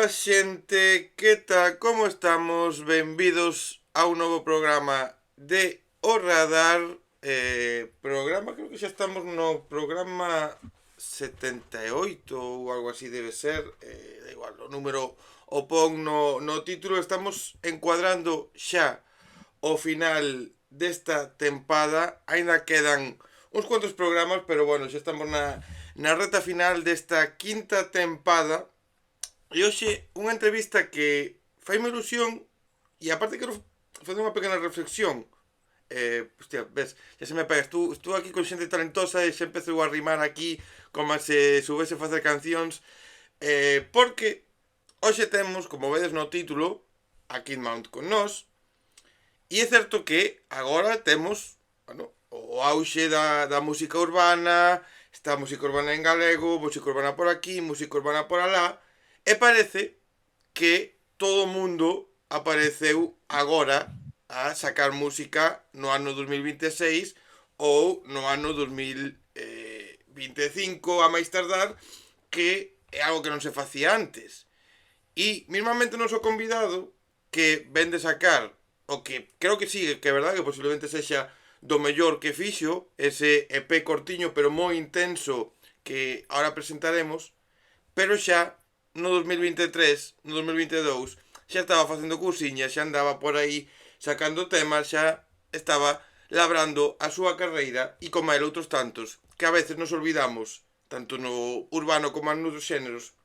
Ola xente, que tal, como estamos? Benvidos a un novo programa de O Radar. Programa, creo que xa estamos no programa 78 ou algo así debe ser. Da igual, o número o pon no título. Estamos encuadrando xa o final desta tempada. Aínda quedan uns cuantos programas, pero bueno, xa estamos na reta final desta quinta tempada. E hoxe unha entrevista que faime ilusión e aparte quero facer unha pequena reflexión. Hostia, ves, xa se me pega. Estou aquí con xente talentosa e xa empezou a rimar aquí como se soubese facer cancións. Porque hoxe temos, como vedes no título, a Kid Mount con nós. E é certo que agora temos, bueno, o auxe da música urbana. Está a música urbana en galego, música urbana por aquí, música urbana por alá. E parece que todo o mundo apareceu agora a sacar música no ano 2026 ou no ano 2025 a máis tardar, que é algo que non se facía antes. E mismamente o noso convidado, que ven de sacar o que creo que sigue, que é verdade que posiblemente sexa do mellor que fixo, ese EP cortiño pero moi intenso que ahora presentaremos, pero xa no 2023, no 2022, xa estaba facendo cousiñas, xa andaba por aí sacando temas, xa estaba labrando a súa carreira e como el outros tantos, que a veces nos olvidamos, tanto no urbano como nos outros xéneros,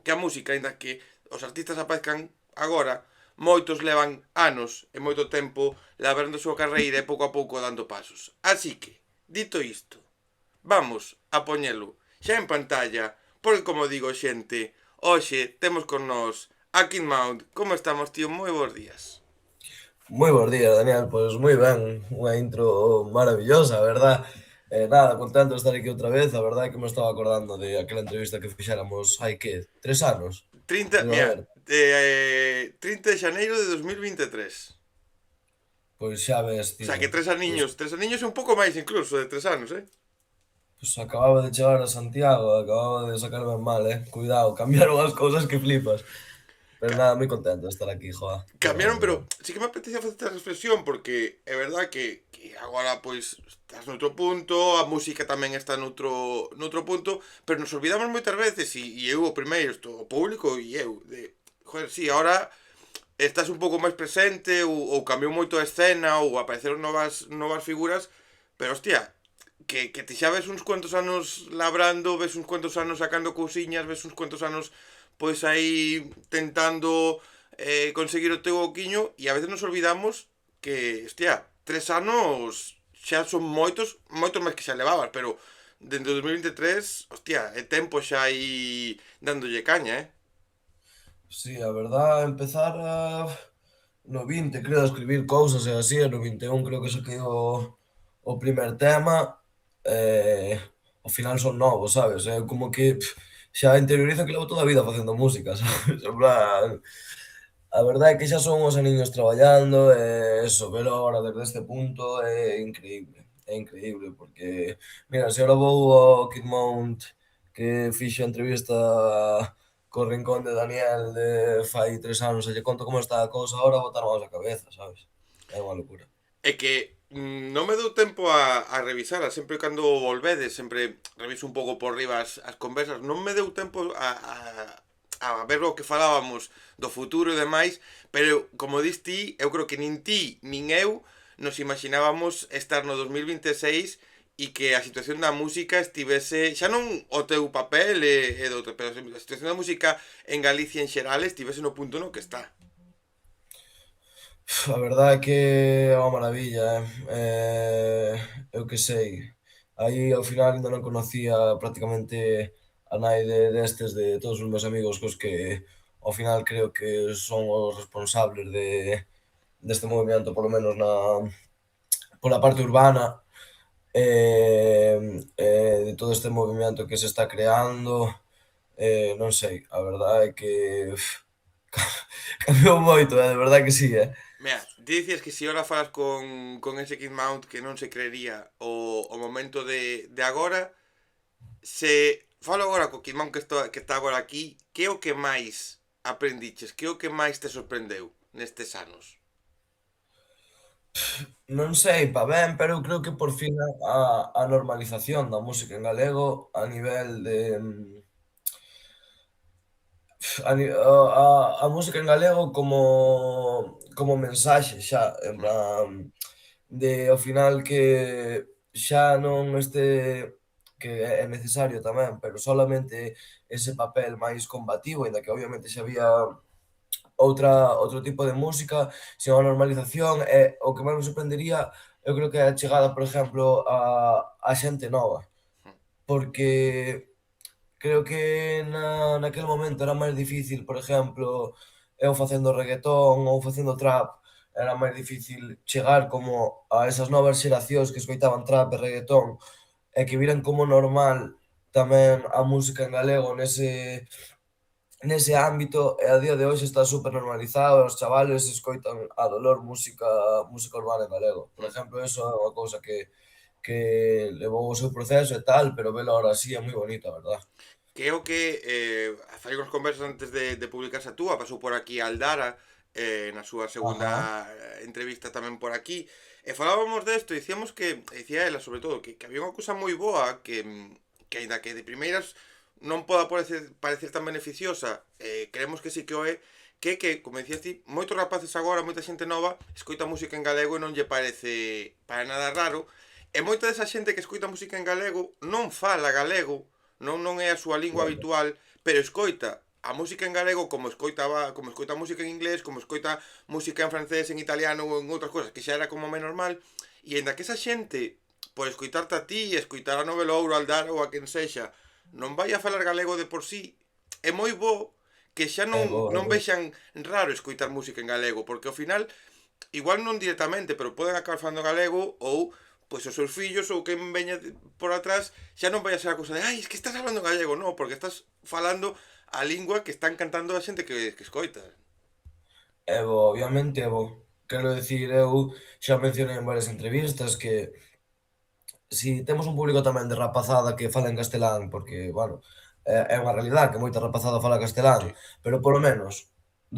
que a música, aínda que os artistas aparezcan agora, moitos levan anos e moito tempo labrando a súa carreira e pouco a pouco dando pasos. Así que, dito isto, vamos a poñelo xa en pantalla, porque como digo xente, hoxe temos con nós a Kid Mount. Como estamos, tío? Moi bons días. Moi bos días, Daniel. Pois moi ben, unha intro maravillosa, verdad? Nada, contento de estar aquí outra vez. A verdade é que me estaba acordando de aquela entrevista que fixéramos hai que 3 anos. 30, Digo, a mira, ver, 30 de xaneiro de 2023. pois xa ves, O sea, tío. que tres aniños e un pouco máis incluso de 3 anos, eh? Pois acababa de chegar a Santiago, acababa de sacarme mal, Cuidado, cambiaron as cousas que flipas. Pero Ca- nada, moi contento de estar aquí, joa. Cambiaron, Moi pero ben. sí que me apetecía facer esta reflexión porque é verdad que agora pois estás noutro punto, a música tamén está noutro punto, pero nos olvidamos moitas veces e eu o primeiro, isto, o público e eu, de, joder, sí, agora estás un pouco máis presente ou cambiou moito a escena ou apareceron novas figuras, pero hostia, que ti xa ves uns cuantos anos labrando, ves uns cuantos anos sacando cousiñas, ves uns cuantos anos pois aí tentando conseguir o teu oquiño e a veces nos olvidamos que, hostia, 3 anos xa son moitos máis que xa levabas, pero dende o 2023, hostia, é tempo xa aí dándolle caña, eh? Sí, a verdad, empezar no 20, creo, a escribir cousas e así, e no 21 creo que saquei o primer tema, e ao final son novos, sabes? É como que xa interiorizo que levo toda a vida facendo música, sabes? En plan, a verdade é que xa son uns aniños traballando e eso, velo agora desde este punto é increíble porque, mira, se agora vou ao Kid Mount que fixo a entrevista co Rincón de Daniel de fai 3 anos e lle conto como está a cousa agora, botaron a cabeza, sabes? É unha locura. É que non me dou tempo a revisala. Sempre cando volvedes, sempre reviso un pouco por riba as conversas. Non me deu tempo a ver o que falábamos do futuro e demais, pero como dis ti, eu creo que nin ti nin eu nos imaginábamos estar no 2026 e que a situación da música estivese, xa non o teu papel e do outro, pero a situación da música en Galicia en xeral estivese no punto no que está. A verdade é que é unha maravilla, eu que sei, aí ao final aínda non conocía prácticamente a nai destes de todos os meus amigos cos que ao final creo que son os responsables deste movemento, polo menos pola parte urbana, de todo este movemento que se está creando, non sei, a verdade é que cambiou moito, de verdade que sí, Mira, ti dicías que se ahora falas con ese Kid Mount que non se creería o momento de agora, se falo agora co Kid Mount que está agora aquí, que é o que máis aprendiches? Que é o que máis te sorprendeu nestes anos? Non sei pa ben, pero eu creo que por fin a normalización da música en galego a nivel de, a ni a música en galego como mensaxe xa, en Mm, plan de ao final que xa non este que é necesario tamén, pero solamente ese papel máis combativo, aínda que obviamente xa había outro tipo de música, sen a normalización, e o que máis me sorprendería, eu creo que é a chegada, por exemplo, a xente nova, mm. porque creo que naquel momento era máis difícil, por exemplo, eu facendo reguetón ou facendo trap, era máis difícil chegar como a esas novas xeracións que escoitaban trap e reguetón e que viran como normal tamén a música en galego nese ámbito e a día de hoxe está super normalizado, os chavales escoitan a dolor música urbana en galego. Por Mm. exemplo, eso é unha cousa que levou o seu proceso e tal, pero velo ahora así é moi bonito, a verdad. Que é o que fai unhas conversas antes de publicarse a túa, pasou por aquí a Aldara, na súa segunda Ajá, entrevista tamén por aquí, e falábamos desto, e dicíamos que, dicía ela sobre todo, que había unha cousa moi boa, que aínda que de primeiras non poda parecer tan beneficiosa, creemos que sí que o é, que, como dicías ti, moitos rapaces agora, moita xente nova, escoita música en galego e non lle parece para nada raro, e moita desa xente que escoita música en galego non fala galego, non é a súa lingua claro. habitual, pero escoita a música en galego como escoita música en inglés, como escoita música en francés, en italiano ou en outras cousas, que xa era como máis normal, e ainda que esa xente, por escoitarte a ti, escoitar a Novelouro, a Aldara ou a quen sexa, non vai a falar galego de por sí, é moi bo que xa É bo, é non bo. vexan raro escoitar música en galego, porque ao final igual non directamente, pero poden acabar falando galego ou pois os seus fillos ou quen veña por atrás xa non vai a ser a cousa de ai, es que estás falando gallego, non, porque estás falando a lingua que están cantando a xente que escoita. É bo, obviamente é bo. Quero dicir, eu xa mencionei en varias entrevistas que si temos un público tamén de rapazada que fala en castelán, porque, bueno, é unha realidade que moita rapazada fala castelán, Sí. pero polo menos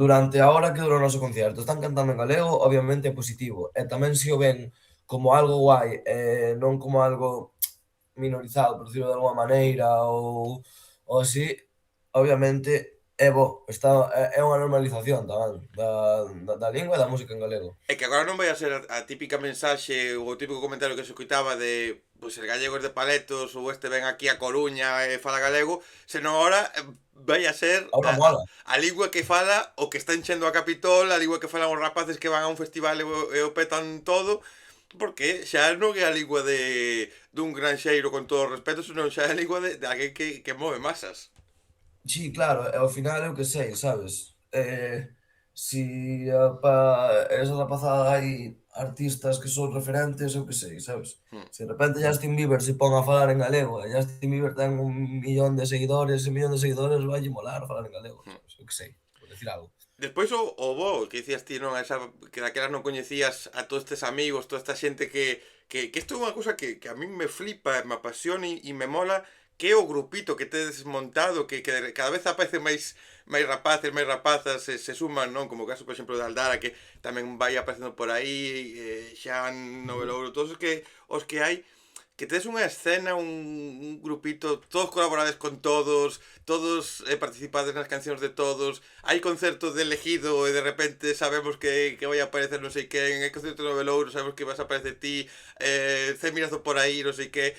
durante a hora que dura o noso concerto están cantando en galego, obviamente é positivo. E tamén se o ven como algo guai, non como algo minorizado, por decirlo de alguma Mm. maneira, ou así, obviamente é bo, é unha normalización tamén da lingua e da música en galego. É que agora non vai a ser a típica mensaxe ou o típico comentario que se escoitaba de pois el gallego es de paletos ou este ven aquí a Coruña e fala galego, senón agora vai a ser Ahora mola. a lingua que fala o que está enchendo a Capitol, a lingua que falan os rapaces que van a un festival e o petan todo, porque xa non é a lingua dun granxeiro con todo o respeto, senón xa é a lingua de alguén que move masas. Sí, claro, e ao final eu que sei, sabes? Si pa esa rapazada hai artistas que son referentes, eu que sei, sabes? Hmm. Se de repente Justin Bieber se pon a falar en galego e Justin Bieber ten 1 millón de seguidores, ese millón de seguidores vaille molar falar en galego, Hmm. sabes? Eu que sei, por decir algo. Despois o bo, que dicías ti, non? Esa, que daquelas non coñecías a todos estes amigos, toda esta xente que isto é unha cousa que a min me flipa, me apasiona e me mola, que é o grupito que tedes montado, que cada vez aparecen máis rapaces, máis rapazas, se suman, non? Como o caso, por exemplo, de Aldara, que tamén vai aparecendo por aí, Xan, Novelouro, todos os que hai, que tedes unha escena, un grupito, todos colaborades con todos, todos participades nas cancións de todos, hai concerto de elegido e de repente sabemos que vai a aparecer non sei quen, hai concerto de Novelouro, sabemos que vas a aparecer ti, Mirazo por aí, non sei que,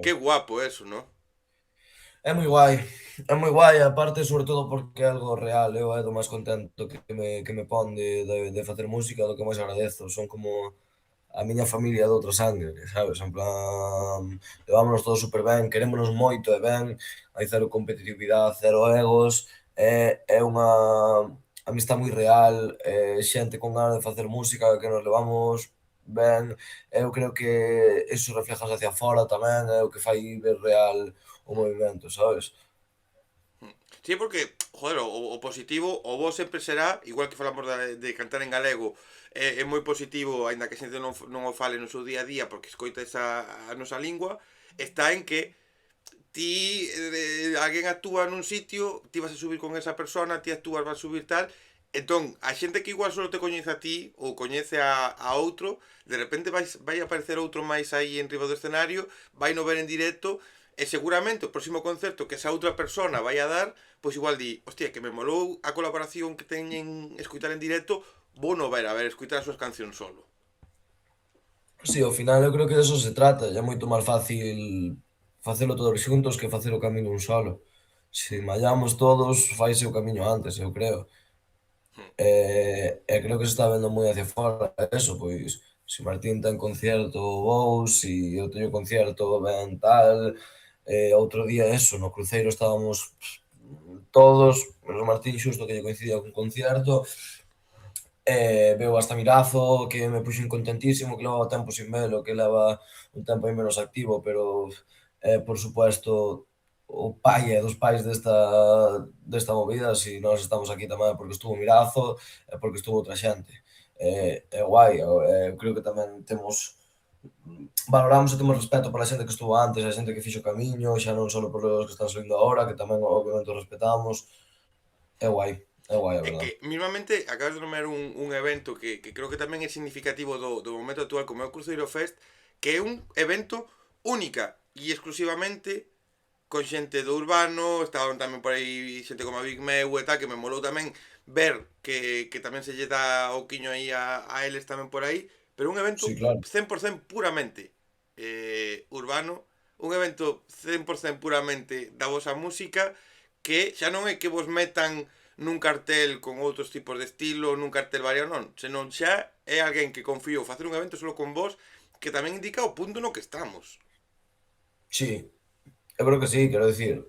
que Claro. guapo eso, ¿no? É moi guai, aparte, sobre todo porque é algo real, eu é do máis contento que me pon de facer música, do que máis agradezo, son como a miña familia de outra sangre, sabes? En plan, levámonos todos super ben, querémonos moito e ben, hai cero competitividade, cero egos, é unha amistad moi real, xente con ganas de facer música, que nos levamos ben, eu creo que eso reflejase hacia fora tamén, é o que fai ver real o movimento, sabes? Sí, porque, joder, o positivo, o bo sempre será, igual que falamos de cantar en galego, é moi positivo, aínda que a xente non o fale no seu día a día, porque escoita esa a nosa lingua, está en que ti, alguén actúa nun sitio, ti vas a subir con esa persona, ti actúas, vas a subir tal, entón, a xente que igual solo te coñece a ti ou coñece a outro, de repente vai aparecer outro máis aí en riba do escenario, vai no ver en directo, e seguramente o próximo concerto que esa outra persona vai a dar, pois igual di, hostia, que me molou a colaboración que teñen escutar en directo, vou no ver, a ver, escutar as súas cancións solo. Sí, ao final eu creo que de eso se trata, e é moito máis fácil facelo todos xuntos que facer o camiño un solo. Se mallamos todos, faise o camiño antes, eu creo. E creo que se está vendo moi hacia fora eso, pois se Martín ten concierto vou, se eu teño concierto ben tal, outro día eso, no cruceiro estábamos todos, menos Martín xusto que lle coincidía cun concierto, veu hasta Mirazo, que me puxen contentísimo, que levaba tempo sin velo, que leva un tempo aí menos activo, pero, por suposto, o pai e dos pais desta movida, si nós estamos aquí tamén é porque estuvo Mirazo e porque estuvo outra xente. É guai, creo que tamén temos valoramos e temos respeto pola xente que estuvo antes, a xente que fixo o camiño, xa non só polos que están salindo agora, que tamén obviamente os respetamos. É guai, a É verdade. que, mismamente, acabas de nomear un evento que creo que tamén é significativo do momento actual como é o Cruzeiro Fest, que é un evento única e exclusivamente con xente do urbano, estaban tamén por aí xente como a Big Meu e tal, que me molou tamén ver que tamén se lle dá o quiño aí a eles tamén por aí, pero un Sí, evento claro. 100% puramente urbano, un evento 100% puramente da vosa música, que xa non é que vos metan nun cartel con outros tipos de estilo, nun cartel variado, non, senón xa é alguén que confío facer un evento solo con vos, que tamén indica o punto no que estamos. Sí, eu creo que sí, quero dicir,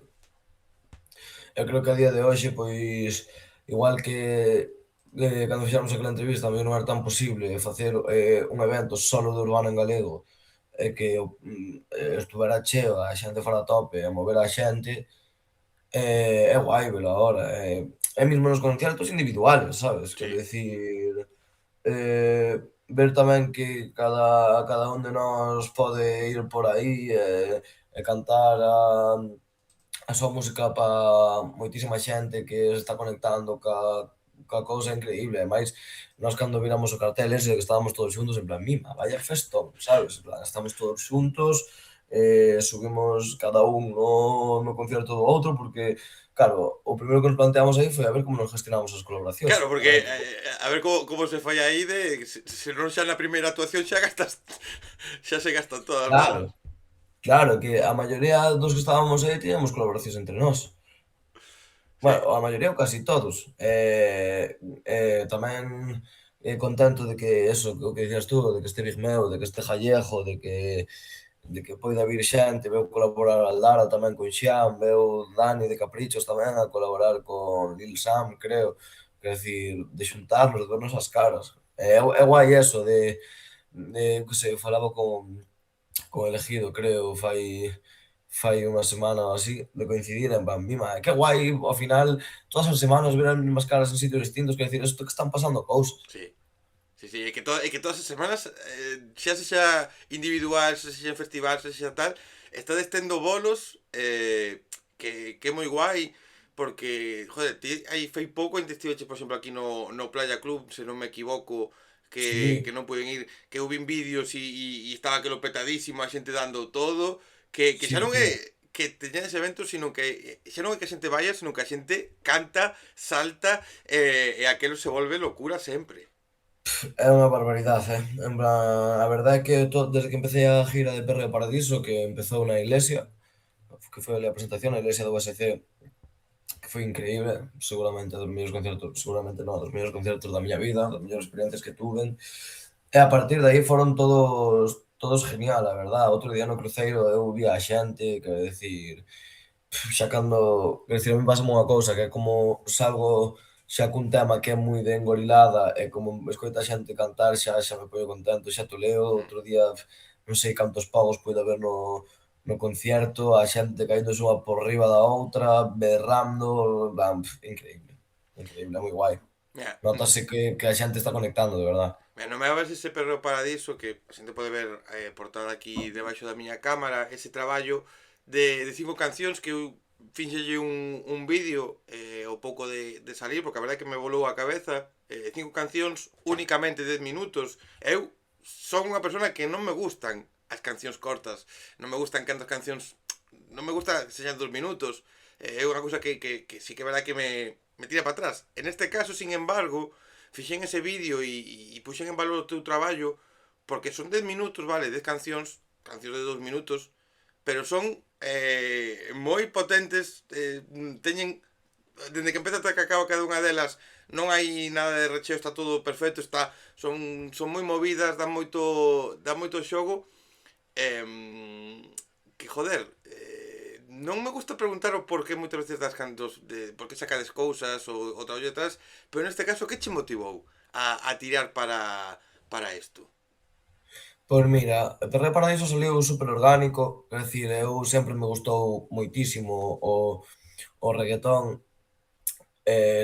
eu creo que a día de hoxe, pois, igual que cando fixemos aquela entrevista, a mí non era tan posible facer un evento solo de urbano en galego e que estuvera cheo, a xente fora a tope, a mover a xente, é guai velo agora. E mesmo nos concertos individuales, sabes? Quero Sí. dicir, ver tamén que cada un de nós pode ir por aí e cantar a súa música para moitísima xente que se está conectando ca cousa increíble. Ademais, nós cando viramos o cartel ese que estábamos todos xuntos, en plan, mima, vaya festón, sabes? En plan, estamos todos xuntos, subimos cada un no concierto do outro, porque, claro, o primeiro que nos planteamos aí foi a ver como nos gestionamos as colaboracións. Claro, A porque ver, a ver como se fai aí de se non xa na primeira actuación xa gastas xa se gastan todas, non? claro, claro, que a maioría dos que estábamos aí tiñamos colaboracións entre nós. Sí. Bueno, a maioría ou casi todos. Tamén contento de que eso, que o que dicías tú, de que este Big Meu, de que este Gallego, de que poida vir xente, veu colaborar Aldara tamén con Xian, veu Dani de Caprichos tamén a colaborar con Lil Sam, creo. Quer decir, de xuntarnos, de vernos as caras. É guai eso que se falaba con Elegido, creo, fai unha semana ou así, de coincidir en plan, mima, que guai, ao final, todas as semanas ver as mesmas caras en sitios distintos, quer decir, isto que están pasando cousas. Sí. Sí, sí, é que todas as semanas, xa sexa individual, xa sexa en festival, xa sexa tal, está tendo bolos que é moi guai, porque, joder, ti aí fai pouco ainda estiveche, por exemplo, aquí no Playa Club, se non me equivoco, que Sí, non puiden ir, que eu vin vídeos e estaba aquilo petadísimo, a xente dando todo, que xa sí, non tío. é que teñades eventos, sino que xa non é que a xente vaya, sino que a xente canta, salta, e aquelo se volve locura sempre. É unha barbaridade, en plan, a verdade é que desde que empecé a gira de Perreo Paradiso, que empezou na iglesia, que foi ali a presentación na iglesia do USC, que foi increíble, seguramente dos mellores concertos, seguramente non, dos mellores concertos da miña vida, das mellores experiencias que tuven. E a partir de aí foron todos genial, a verdade. Outro día no cruceiro eu vi a xente, quero decir, xa cando, quero dicir, a mí pásame unha cousa, que é como salgo xa cun tema que é moi de engorilada e como escoito a xente cantar xa me poño contento, xa toleo. Outro día non sei cantos pavos puido haber no concierto, a xente caíndose unha por riba da outra, berrando, en plan, increíble, increíble, é moi guai. Mira, Nótase que a xente está conectando, de verdade. mira, non me abas ese perro paradiso que a xente pode ver portada aquí debaixo da miña cámara, ese traballo de 5 cancións que eu fixelle un vídeo ao pouco de salir, porque a verdade é que me volou a cabeza. 5 cancións, únicamente 10 minutos. Eu son unha persona que non me gustan as cancións cortas, non me gustan cantas cancións, non me gusta que sexan 2 minutos. É unha cousa que sí que é verdade que me tira para atrás. En este caso, sin embargo, fixen ese vídeo e puxen en valor o teu traballo porque son 10 minutos, vale, 10 cancións, cancións de 2 minutos, pero son moi potentes, teñen dende que empeza ata que acaba cada unha delas non hai nada de recheo, está todo perfecto, son moi movidas, dan moito xogo. Que joder, non me gusta preguntar o porqué moitas veces das cantos de por que sacades cousas ou traballo detrás, pero neste caso que che motivou a tirar para isto? Pois mira, Perreo Paradiso saliu super orgánico, é dicir, eu sempre me gustou moitísimo o reguetón,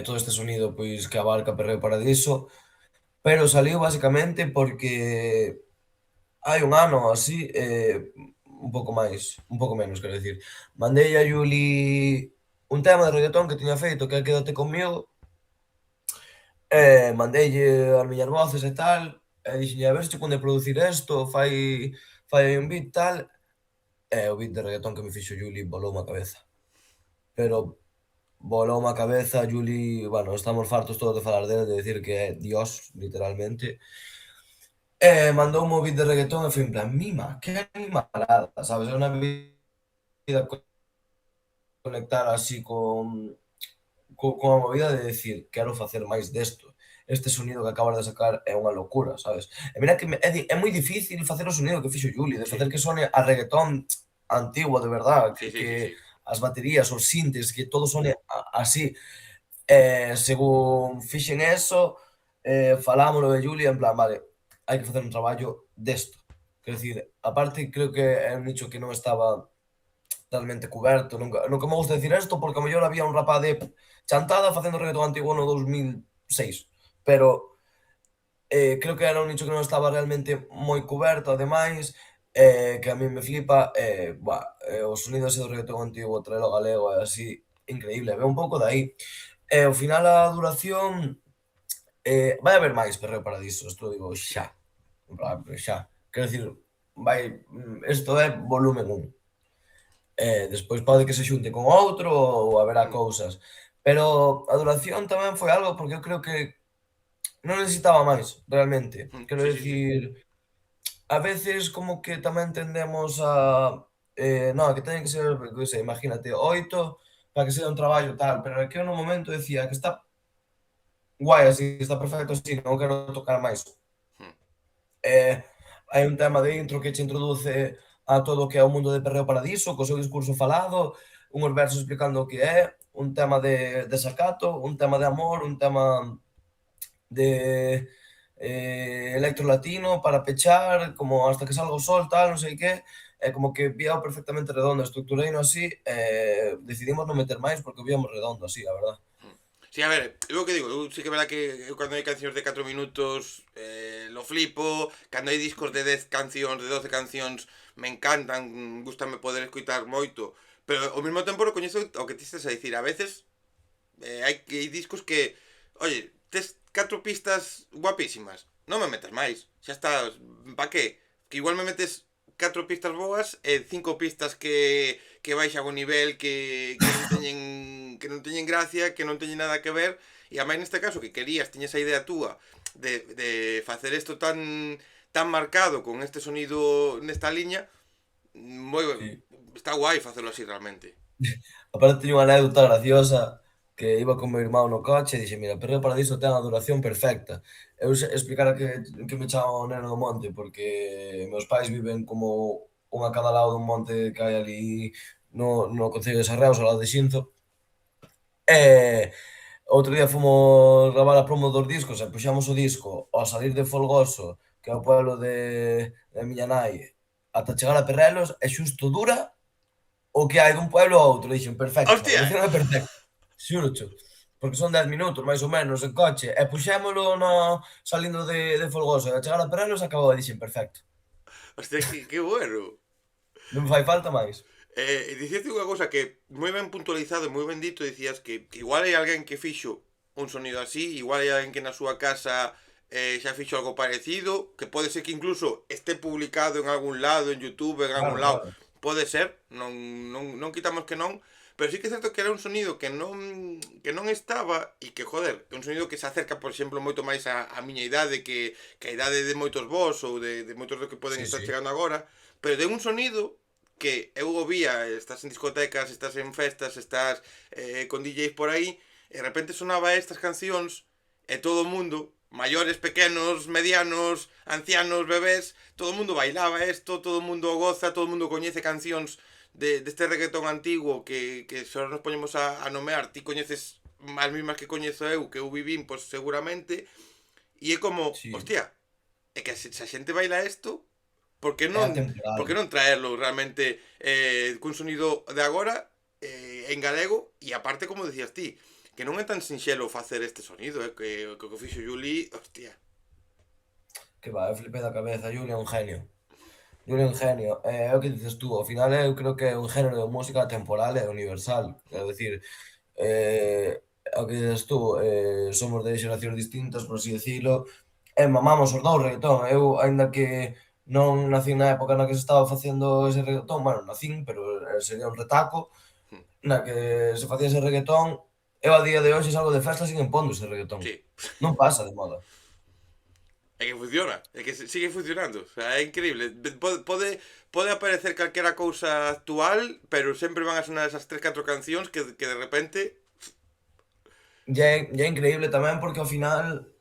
todo este sonido pois que abarca Perreo Paradiso, pero saliu basicamente porque hai un ano ou así, un pouco máis, un pouco menos, quero dicir, mandei a Yuli un tema de reguetón que tiña feito que é Quédate Conmigo, mandeille as miñas voces e tal, e dixenlle: "A ver se che pode producir isto, fai aí un beat tal", e o beat de reguetón que me fixo Yuli voloume a cabeza. Pero voloume a cabeza, Yuli, bueno, estamos fartos todos de falar dele, de decir que é Dios, literalmente. Mandoume o beat de reguetón e foi en plan: "Mima, que animalada", sabes? É unha vida conectar así con a movida de decir: "Quero facer máis desto. Este sonido que acabas de sacar é unha locura", sabes? E mira que é moi difícil facer o sonido que fixo Yuli, de Sí, facer que sone a reguetón antigo de verdad, sí, sí, sí, que sí. as baterías, os sintes, que todo sone así. Según fixen eso, falámolo de Yuli en plan: "Vale, hai que facer un traballo desto". Quero dicir, aparte creo que é un nicho que non estaba realmente cuberto, nunca me gusta decir isto porque ao mellor había un rapaz de Chantada facendo reggaetón antigo no 2006, pero creo que era un nicho que non estaba realmente moi cuberto, ademais, que a min me flipa, o sonido ese do reggaetón antigo, traelo galego e así, increíble, ve un pouco de aí. E ao final a duración, vai haber máis Perreo Paradiso, isto digo Ya. xa, en plan, xa. Quero dicir, isto é volumen 1. Despois pode que se xunte con outro ou haberá Mm, cousas. Pero a duración tamén foi algo porque eu creo que non necesitaba máis, realmente. Quero sí, sí, sí. dicir, a veces como que tamén tendemos a, no, que teñen que ser, que sei, imagínate, 8 para que sea un traballo tal, pero é que eu no momento decía que está guai así, está perfecto así, non quero tocar máis. Mm. Eh, hai un tema de intro que che introduce a todo o que é o mundo de Perreo Paradiso, co seu discurso falado, unhos versos explicando o que é, un tema de desacato, un tema de amor, un tema de electro latino para pechar, como hasta que salga o sol, tal, non sei que, e como que víao perfectamente redondo, estrutureino así, decidimos non meter máis porque o víamos redondo así, a verdad. Sí, a ver, eu o que digo, eu sí que é verdad que eu cando hai cancións de 4 minutos lo flipo, cando hai discos de 10 cancións, de 12 cancións, me encantan, gustame poder escutar moito, pero ao mesmo tempo recoñezo o que ti estás a dicir, a veces hai discos que, oye, tes 4 pistas guapísimas, non me metas máis, xa está, pa que? Que igual me metes 4 pistas boas e 5 pistas que baixan o nivel, que non teñen gracia, que non teñen nada que ver, e a máis neste caso que querías, tiñes a idea túa de facer isto tan marcado con este sonido nesta liña, moi Sí. está guai facelo así realmente. Aparte teño unha anécdota graciosa que iba con meu irmão no coche e dixe: "Mira, Perreo Paradiso ten a duración perfecta". Eu explicara que me chamo o Neno do Monte, porque meus pais viven como un a cada lado dun monte que hai ali no concello de Sarreos, ao lado de Xinzo. E outro día fomos gravar a promo dos discos e puxemos o disco ao salir de Folgoso, que é o pueblo de miña nai, ata chegar a Perrelos e xusto dura o que hai dun pueblo a outro. Dixen: "Perfecto, a Hostia! duración é perfecta". Xúrocho, porque son 10 minutos máis ou menos en coche e puxémolo no salindo de Folgoso e a chegar a Perrelos acabou e dixen: "Perfecto, Hostia, que bueno. non me fai falta máis". Diciste unha cousa que moi ben puntualizado e moi ben dito, dicías que igual hai alguén que fixo un sonido así, igual hai alguén que na súa casa xa fixo algo parecido, que pode ser que incluso este publicado en algún lado, en YouTube, en algún Claro, lado, claro. pode ser, non quitamos que non, pero sí que é certo que era un sonido que non estaba e que, joder, é un sonido que se acerca, por exemplo, moito máis a miña idade que a idade de moitos vós ou de moitos dos que poden Sí, estar sí. chegando agora, pero de un sonido que eu o vía, estás en discotecas, estás en festas, estás con DJs por aí, e de repente sonaba estas cancións e todo o mundo, maiores, pequenos, medianos, ancianos, bebés, todo o mundo bailaba isto, todo o mundo goza, todo o mundo coñece cancións deste reggaetón antiguo que só nos poñemos a nomear, ti coñeces as mismas que coñezo eu, que eu vivín, pois seguramente, e é como, Sí, hostia, é que se a xente baila isto, é por que atemporal. non traerlo realmente cun sonido de agora en galego e aparte como decías ti, que non é tan sinxelo facer este sonido, que o que fixo Juli, hostia. Que va, eu flipei da cabeza, Julio é un genio. Julio é un genio. É o que dices tú, ao final eu creo que é un género de música atemporal e universal. Quero dicir, é o que dices tú, somos de xeracións distintas, por así dicilo, e mamamos os 2 reggaetón. Eu, aínda que non nacín na época na que se estaba facendo ese reggaetón, bueno, nacín, pero sería un retaco, na que se facía ese reggaetón, eu a día de hoxe salgo de festa e siguen pondo ese reggaetón. Sí, Non pasa de moda. é que funciona, é que sigue funcionando, o sea, é increíble. Pode aparecer calquera cousa actual, pero sempre van a sonar esas 3 4 cancións que de repente. E é increíble tamén porque ao final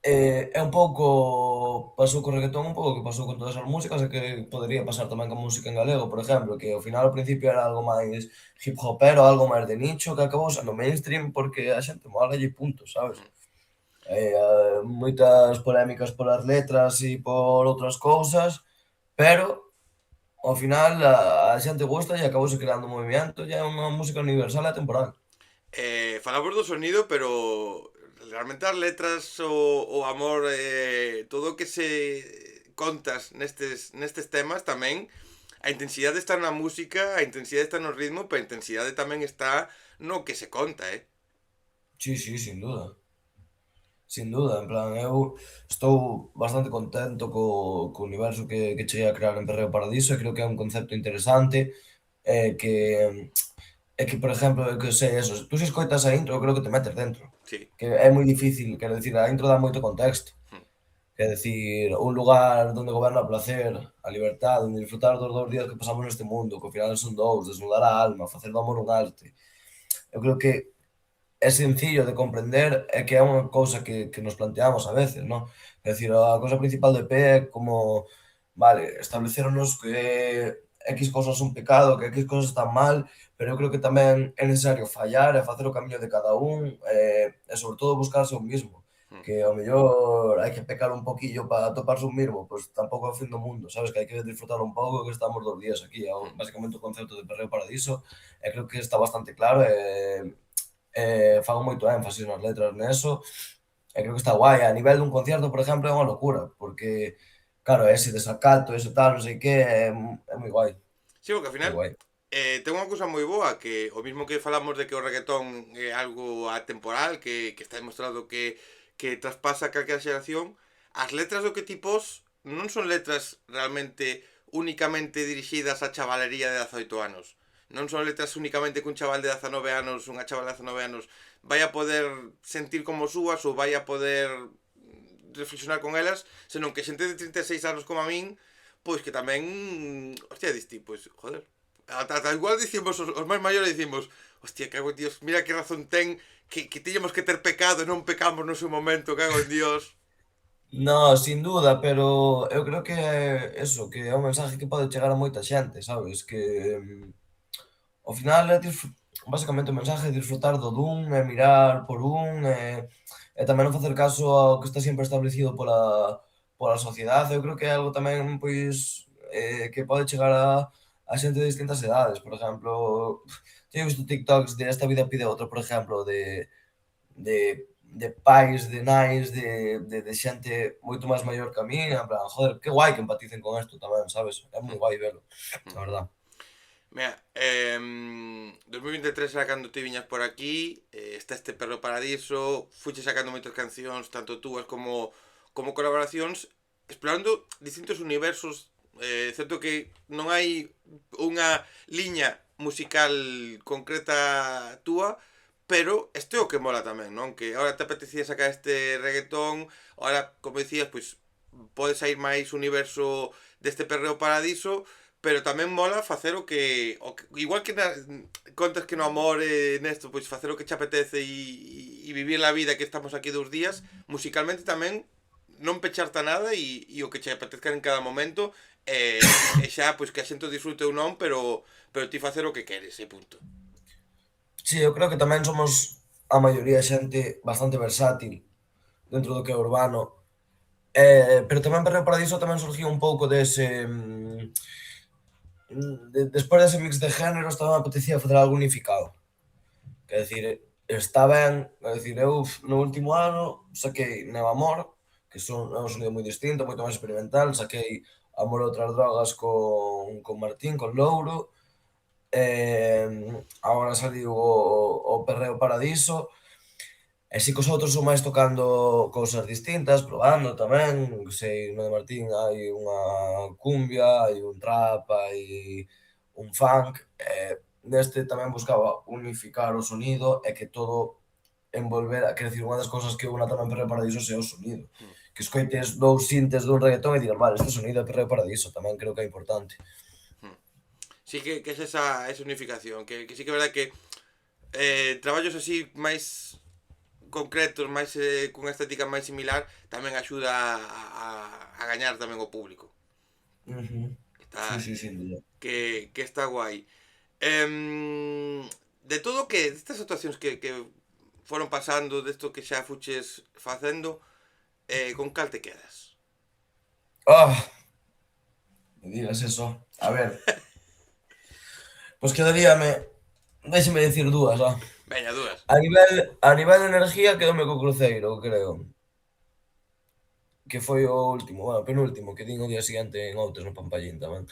é un pouco pasou co reggaetón un pouco o que pasou con todas as músicas e que podería pasar tamén con música en galego, por exemplo, que ao final ao principio era algo máis hip hopero, algo máis de nicho, que acabou sendo mainstream porque a xente mólalle e punto, sabes? Moitas polémicas polas letras e por outras cousas, pero ao final a xente gusta e acabouse creando un movemento e é unha música universal e atemporal. Falamos do sonido, pero realmente as letras, o amor, todo o que se contas nestes temas tamén, a intensidade está na música, a intensidade está no ritmo, pero a intensidade tamén está no que se conta, eh? Sí, sí, sin duda. Sin duda, en plan, eu estou bastante contento co universo que cheguei a crear en Perreo Paradiso e creo que é un concepto interesante que por exemplo, eu que sei eso, tú se escoitas a intro, eu creo que te metes dentro, Sí. que é moi difícil, quero dicir, a intro dá moito contexto, quer decir, un lugar donde goberna o placer, a liberdade, onde disfrutar dos 2 días que pasamos neste mundo, que ao final son 2, desnudar a alma, facer do amor un arte. Eu creo que é sencillo de comprender e que é unha cousa que nos planteamos a veces, non? É dicir, a cousa principal do EP é como, vale, establecéronos que X cousas son pecado, que X cousas están mal, pero eu creo que tamén é necesario fallar e facer o camiño de cada un, e sobre todo buscarse un mismo, que ao mellor hai que pecar un poquillo para toparse un mismo, pois tampouco é o fin do mundo, sabes? Que hai que disfrutar un pouco que estamos 2 días aquí, é basicamente o concepto de Perreo Paradiso, e creo que está bastante claro fago moito énfasis nas letras neso, e creo que está guai. A nivel dun concierto, por exemplo, é unha locura, porque, claro, ese desacato, ese tal, non sei que, é moi guai, Sí, porque ao moi final guai. ten unha cousa moi boa que o mismo que falamos de que o reggaetón é algo atemporal, que está demostrado que traspasa calquera xeración, as letras do que ti pos non son letras realmente únicamente dirixidas á chavalería de 18 anos. Non son letras únicamente que un chaval de 19 anos, unha chaval de 19 anos vai a poder sentir como súas ou vai a poder reflexionar con elas, senón que xente de 36 anos como a min, pois que tamén, hostia, diste, pois, joder, ata igual dicimos, os máis maiores dicimos, hostia, cago en Dios, mira que razón ten, que tiñamos que ter pecado e non pecamos no seu momento, cago en Dios. No, sin duda, pero eu creo que é eso, que é un mensaje que pode chegar a moita xente, sabes? Que, ao final é basicamente o mensaje é disfrutar do dun, e mirar por un, e tamén non facer caso ao que está sempre establecido pola sociedade. Eu creo que é algo tamén, pois, que pode chegar a xente de distintas edades. Por exemplo, teño visto TikToks de Esta vida pide outra, por exemplo, de pais, de nais, de xente moito máis maior que a min, en plan, joder, que guai que empaticen con isto tamén, sabes? É moi guai velo, a verdad. Mira, 2023 era cando ti viñas por aquí, está este Perro Paradiso, fuche sacando moitas cancións, tanto túas como colaboracións, explorando distintos universos. Certo que non hai unha liña musical concreta túa, pero este é o que mola tamén, non? Que ahora te apetecía sacar este reggaetón, ahora, como dicías, pois podes sair máis universo deste Perreo Paradiso, pero tamén mola facer o que igual que contas que no amor nesto, pois facer o que che apetece e vivir a vida que estamos aquí 2 días, musicalmente tamén non pecharte a nada e o que che apetezca en cada momento e xa pois que a xente o disfrute ou non, pero ti facer o que queres, e punto. Sí, eu creo que tamén somos a maioría xente bastante versátil dentro do que é urbano, pero tamén Perreo Paradiso tamén surgiu un pouco despois dese mix de géneros tamén me apetecía facer algo unificado. Quer decir, está ben, quer decir, eu no último ano saquei Nevamor, que é un sonido moi distinto, moito máis experimental, saquei Amor e outras drogas con Martín, con Louro, agora saliu o Perreo Paradiso, e si cos outros son máis tocando cousas distintas, probando tamén, sei, no de Martín hai unha cumbia, hai un trap, hai un funk, neste tamén buscaba unificar o sonido e que todo envolvera, quer decir, unha das cousas que una tamén Perreo Paradiso é o sonido, Hmm, que escoites 2 sintes dun reggaetón e digas, vale, este sonido é Perreo Paradiso, tamén creo que é importante. hmm. Sí que es esa unificación, que sí que é verdade que traballos así máis concretos, máis cunha estética máis similar, tamén axuda a gañar tamén o público. Ujú. Sí, Está, sí, sin duda. que está guai. De todo que, destas actuacións que foron pasando, desto que xa fuches facendo, con cal te quedas? Ah, me digas eso. A ver, pues quedaríame, déxeme dicir dúas, Veña, dúas. A nivel de enerxía quedoume co Cruceiro, creo, que foi o último, bueno, penúltimo, que din o día seguinte en Outes no Pampallín tamén.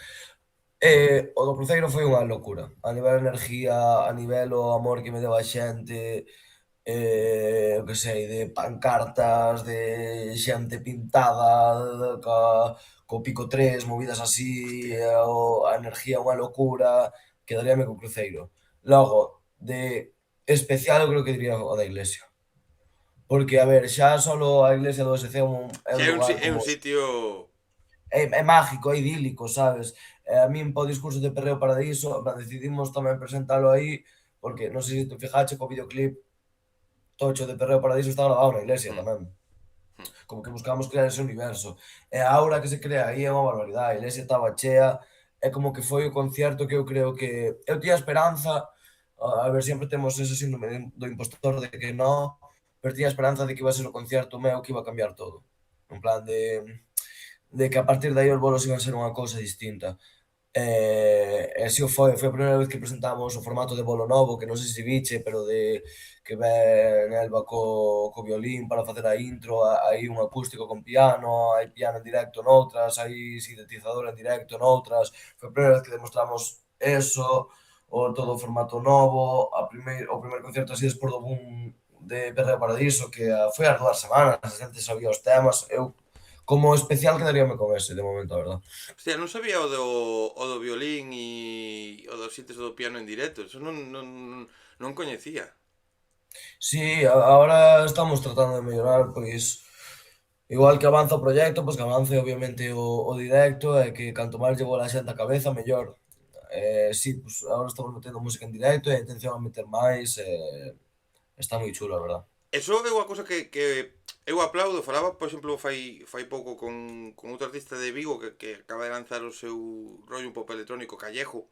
O do Cruceiro foi unha locura. A nivel de enerxía, a nivel o amor que me deu a xente, eu que sei, de pancartas, de xente pintada, co pico 3 movidas así, a enerxía unha locura, quedaríame co Cruceiro. Logo, de especial eu creo que diría o da Iglesia. Porque, a ver, xa solo a iglesia do ESC é Se un lugar é como un sitio... é mágico, é idílico, sabes? E a min para o discurso de Perreo Paradiso, en plan, decidimos tamén presentalo aí, porque non sei se te fijache que o videoclip tocho de Perreo Paradiso está grabado na iglesia Hmm, tamén. hmm, Como que buscamos crear ese universo. E a aura que se crea aí é unha barbaridade, a iglesia estaba chea, é como que foi o concierto que eu creo que eu tiña esperanza, a ver, sempre temos ese síndrome do impostor de que non, pero tiña esperanza de que iba a ser o concierto meu que iba a cambiar todo. En plan de que a partir de aí os bolos iban a ser unha cousa distinta. E si o foi a primeira vez que presentamos o formato de bolo novo, que non sei se viche, pero de que ven Elba co violín para facer a intro, hai un acústico con piano, hai piano en directo noutras, hai sintetizador en directo noutras. Foi a primeira vez que demostramos eso, todo o formato novo, o primeiro concerto así despois do boom de Perreo Paradiso, que foi as 2 semanas, a xente sabía os temas. Eu, como especial, quedaríame con ese, de momento, a verdad. Hostia, non sabía o do violín e o dos sintes do piano en directo. Eso non coñecía. Sí, ahora estamos tratando de mellorar, pois, igual que avanza o proxecto, pois que avance obviamente o directo e que canto máis lle a xente á cabeza, mellor. Sí, pois agora estamos metendo música en directo e a intención é meter máis, está moi chulo, a verdad. Eso é unha cousa que eu aplaudo. Falaba, por exemplo, fai pouco con outro artista de Vigo que acaba de lanzar o seu rollo un pop electrónico, Callejo.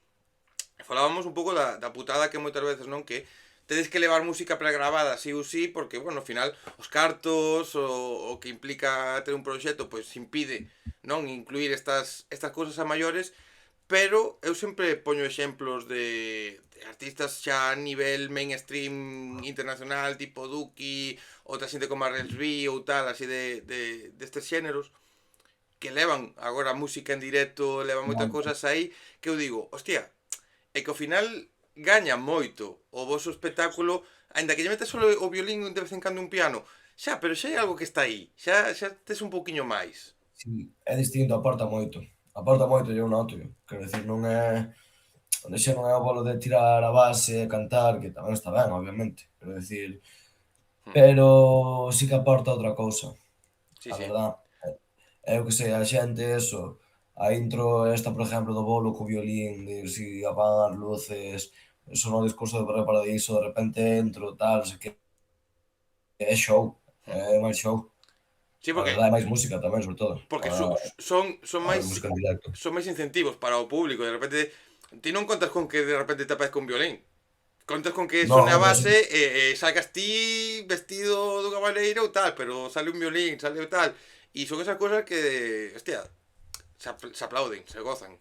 E falábamos un pouco da putada que moitas veces, non? Que tedes que levar música pregrabada sí ou sí, porque, bueno, ao final os cartos, o que implica ter un proxecto, pois impide, non? Incluir estas cousas a maiores, pero eu sempre poño exemplos de artistas xa a nivel mainstream internacional, tipo Duki, outra xente como a Rels B ou tal, así destes xéneros, que levan agora música en directo, levan moitas Claro. cousas aí, que eu digo, hostia, é que ao final gaña moito o voso espectáculo, aínda que lle metes só o violín de vez en cando un piano, xa, pero xa hai algo que está aí, xa tes un pouquiño máis. Si, é distinto, aporta moito, eu noto, quero dicir, non é xa non é o bolo de tirar a base e cantar, que tamén está ben, obviamente, quero dicir, Hmm. pero sí que aporta outra cousa, Sí, a sí. verdad. É o que sei, a xente, eso, a intro esta, por exemplo, do bolo co violín, de si apagan as luces, soa o discurso de Barrio Paradiso, de repente entro, tal, non sei que, é show, Hmm. é máis show. Sí, A porque verdade, é máis música tamén, sobre todo, porque para son ver máis música en directo. incentivos para o público, de repente ti non contas con que de repente te aparezca un violín. Contas con que sone a No, no, base e salgas ti vestido do cabaleiro ou tal, pero sale un violín, sale o tal. E son esas cosas que, hostia, se aplauden, se gozan.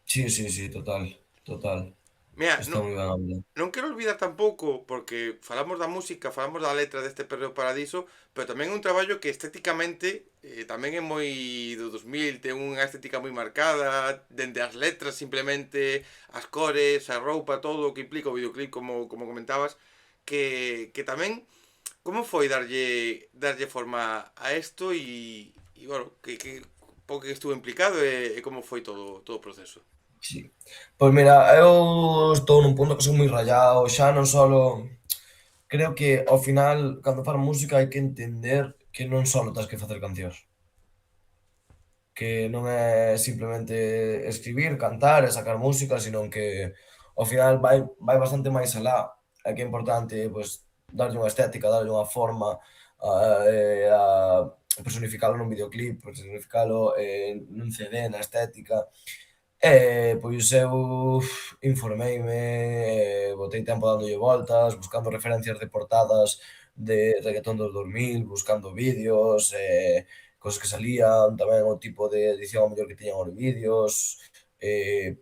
sí, sí, sí, total, total. Mira, Está moi ben hablado. non quero olvidar tampouco, porque falamos da música, falamos da letra deste Perreo Paradiso, pero tamén é un traballo que estéticamente tamén é moi do 2000, ten unha estética moi marcada, dende as letras simplemente, as cores, a roupa, todo o que implica o videoclip, como comentabas, que tamén, como foi darlle forma a isto e bueno, que pouco que estuvo implicado e como foi todo o proceso. Sí. Pois mira, eu estou nun punto que son moi rayado, xa non solo creo que ao final, cando fas música hai que entender que non só tens que facer cancións, que non é simplemente escribir, cantar e sacar música, senón que ao final vai bastante máis alá, e que é importante, pois, darlle unha estética, darlle unha forma, a personificalo nun videoclip, personificalo nun CD, na estética. Pois eu informeime, botei tempo dándolle voltas, buscando referencias de portadas de reggaetón dos 2000, buscando vídeos, cosas que salían, tamén o tipo de edición ao mellor que tiñan os vídeos,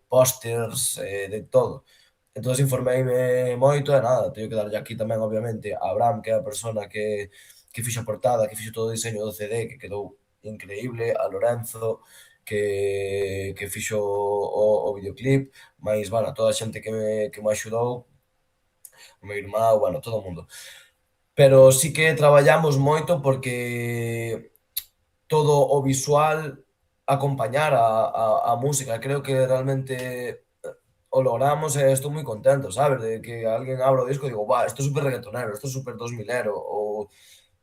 pósters, de todo. Entonces informeime moito e nada, teño que darlle aquí tamén obviamente a Abraham, que é a persona que fixo a portada, que fixo todo o diseño do CD, que quedou increíble, a Lorenzo, que fixo o videoclip, máis, bueno, toda a xente que me axudou, o meu irmán, bueno, todo o mundo. Pero sí que traballamos moito porque todo o visual acompañar a música. Creo que realmente o logramos e estou moi contento, sabes? De que alguén abra o disco e digo, "Buah, isto é super reggaetonero, isto é super 2000ero", ou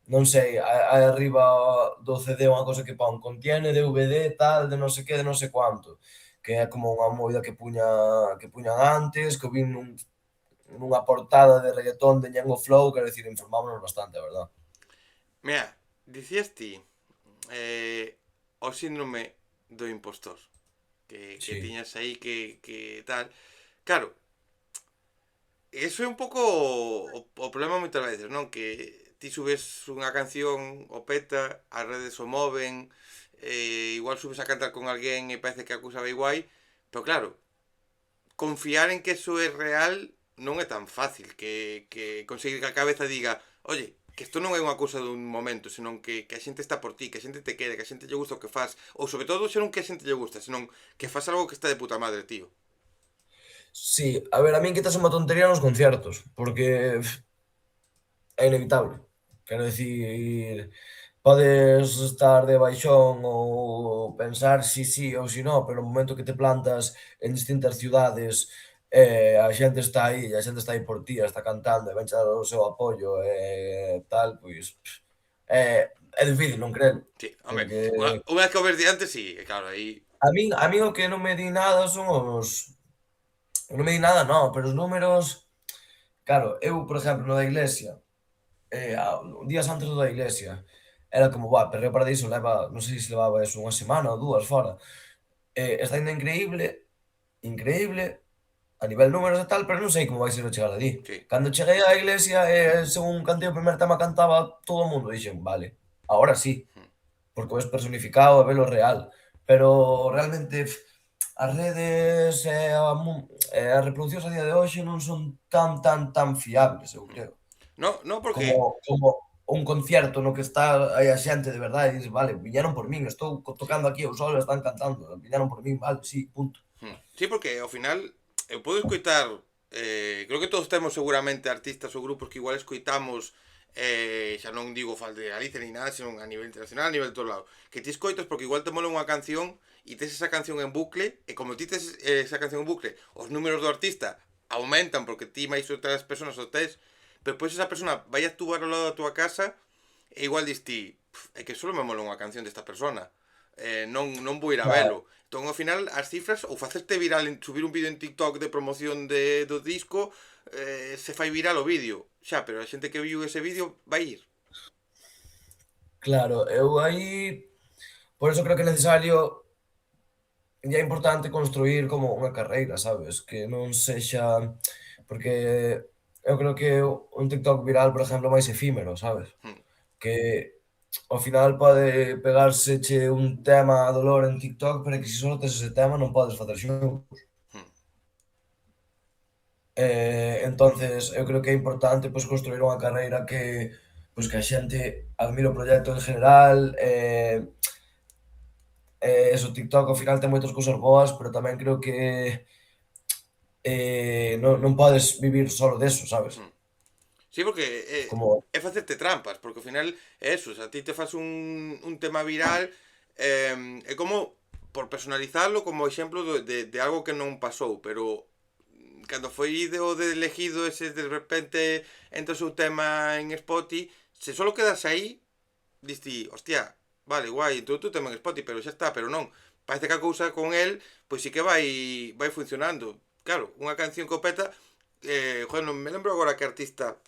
non sei, hai arriba do CD unha cosa que pon contiene DVD tal de non sei que, de non sei cuánto, que é como unha movida que puñan antes, que o vin nunha portada de reggaetón de Ñengo Flow, quero dicir, informámonos bastante, a verdad. Mira, dicías ti o síndrome do impostor que Sí, tiñas aí que tal. Claro, eso é un pouco o problema moitas veces, non? Que ti subes unha canción o peta, as redes o moven, igual subes a cantar con alguén e parece que a cousa vai guai, pero claro, confiar en que eso é real non é tan fácil que conseguir que a cabeza diga, oye, que isto non é unha cousa dun momento, senón que a xente está por ti, que a xente te quere, que a xente lle gusta o que faz, ou sobre todo xa non que a xente lle gusta, senón que faz algo que está de puta madre, tío. sí, a ver, a min quítase unha tontería nos conciertos, porque é inevitable. Quero dicir, podes estar de baixón ou pensar si sí ou si no, pero no momento que te plantas en distintas ciudades, a xente está aí, e a xente está aí por ti, está cantando e venche dar o seu apoio e tal, pois é difícil non crelo, Sí, home, porque unha vez que o ves diante, sí, e claro, aí... a min o que non me di nada son os non me di nada non, pero os números, claro, eu, por exemplo, no da iglesia, días antes do da iglesia, era como, buah, Perreo Paradiso leva, non sei se levaba eso unha semana ou 2 fora. Está indo increíble, increíble, a nivel números e tal, pero non sei como vai ser o chegar alí. Sí. Cando cheguei á iglesia según cantei o primer tema cantaba todo o mundo, dixen: "Vale, agora sí", porque o ves personificado e velo real. Pero realmente as redes e as reproducións a día de hoxe non son tan fiables, eu creo. No, no, porque Como un concierto no que está aí a xente de verdade e dices: "Vale, viñeron por min, estou sí. tocando aquí eu solo e están cantando, viñeron por min, vale, sí, punto". Sí, porque ao final eu podo escoitar, creo que todos temos seguramente artistas ou grupos que igual escoitamos, xa non digo falta de Galicia ni nada, senón a nivel internacional, a nivel de todo lado, que ti escoitas porque igual te mola unha canción e tes esa canción en bucle, e como ti tes esa canción en bucle, os números do artista aumentan porque ti máis outras persoas o tes, pero depois esa persona vai a actuar ao lado da tua casa e igual dis ti, é que solo me mola unha canción desta persona, non vou ir a Claro, velo. Entón, ao final, as cifras, ou facerte viral, subir un vídeo en TikTok de promoción do disco, se fai viral o vídeo. Xa, pero a xente que viu ese vídeo vai ir. claro, eu aí, por eso creo que é necesario e é importante construir como unha carreira, sabes? Que non sexa porque eu creo que un TikTok viral, por exemplo, é máis efímero, sabes? Hmm, Que ao final pode pegárseche un tema a dolor en TikTok, pero é que se só tes ese tema non podes facer xuntos. hmm. Entonces eu creo que é importante, pois, construir unha carreira que, pois, que a xente admire o proxecto en general, eso, TikTok ao final ten moitas cousas boas, pero tamén creo que non podes vivir solo deso, sabes? Hmm. Sí, porque Como facerte trampas, porque ao final é eso, se a ti te faz un tema viral, é como por personalizarlo como exemplo de algo que non pasou, pero cando foi de elegido ese de repente entra o seu tema en Spotify, se solo quedas aí, diste, hostia, vale, guai, tú tema en Spotify, pero xa está, pero non. Parece que a cousa con el, pois sí que vai funcionando. Claro, unha canción que o peta, joder, non me lembro agora que artista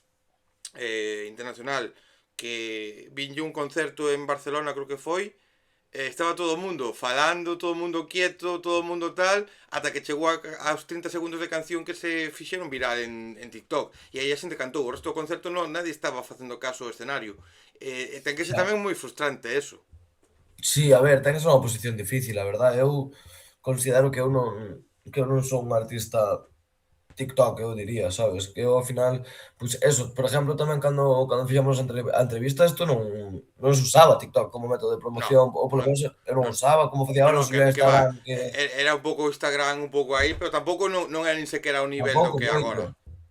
internacional que vinlle un concerto en Barcelona, creo que foi, estaba todo o mundo falando, todo o mundo quieto, todo o mundo tal, ata que chegou aos 30 segundos de canción que se fixeron viral en TikTok. E aí a xente cantou, o resto do concerto non, nadie estaba facendo caso ao escenario. Ten que ser claro. tamén moi frustrante eso. Sí, a ver, ten que ser unha posición difícil, a verdade. Eu considero que eu non son un artista TikTok, eu diría, sabes? Que eu ao final, pois eso, por exemplo, tamén cando fixemos a entrevista, isto non se usaba TikTok como método de No, promoción, ou polo no, menos eu non no, usaba, como facía no, ahora, no subía a que va. Instagram, que Era un pouco Instagram, un pouco aí, pero tampouco non era nin sequera ao nivel do tampouco que é moito. agora.